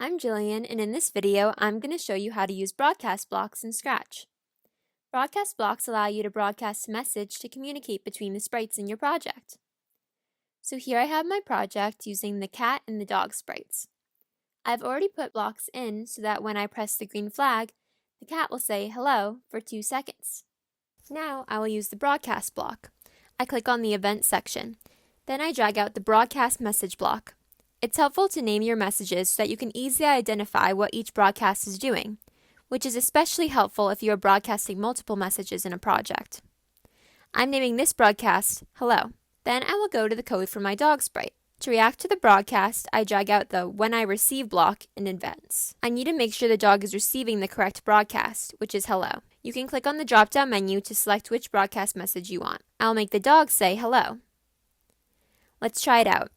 I'm Jillian, and in this video, I'm going to show you how to use broadcast blocks in Scratch. Broadcast blocks allow you to broadcast a message to communicate between the sprites in your project. So here I have my project using the cat and the dog sprites. I've already put blocks in so that when I press the green flag, the cat will say hello for 2 seconds. Now I will use the broadcast block. I click on the event section. Then I drag out the broadcast message block. It's helpful to name your messages so that you can easily identify what each broadcast is doing, which is especially helpful if you are broadcasting multiple messages in a project. I'm naming this broadcast Hello. Then I will go to the code for my dog sprite. To react to the broadcast, I drag out the When I Receive block in Events. I need to make sure the dog is receiving the correct broadcast, which is hello. You can click on the drop-down menu to select which broadcast message you want. I'll make the dog say hello. Let's try it out.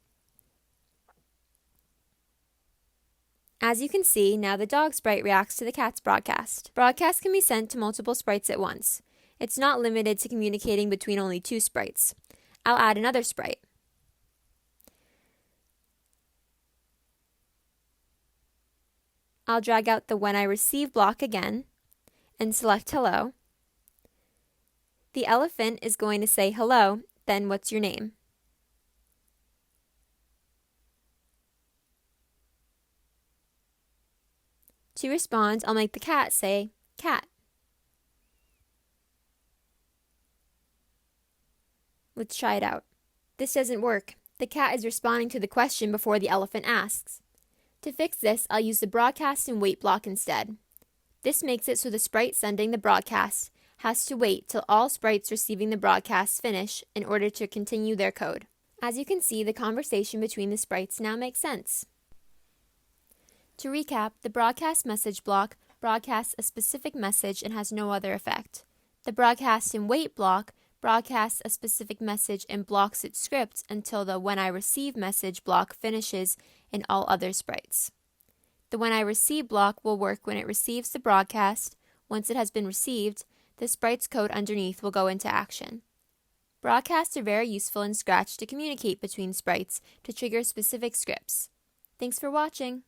As you can see, now the dog sprite reacts to the cat's broadcast. Broadcasts can be sent to multiple sprites at once. It's not limited to communicating between only 2 sprites. I'll add another sprite. I'll drag out the When I Receive block again and select hello. The elephant is going to say hello, then what's your name? To respond, I'll make the cat say, cat. Let's try it out. This doesn't work. The cat is responding to the question before the elephant asks. To fix this, I'll use the broadcast and wait block instead. This makes it so the sprite sending the broadcast has to wait till all sprites receiving the broadcast finish in order to continue their code. As you can see, the conversation between the sprites now makes sense. To recap, the broadcast message block broadcasts a specific message and has no other effect. The broadcast and wait block broadcasts a specific message and blocks its script until the When I Receive message block finishes in all other sprites. The When I Receive block will work when it receives the broadcast. Once it has been received, the sprite's code underneath will go into action. Broadcasts are very useful in Scratch to communicate between sprites to trigger specific scripts. Thanks for watching!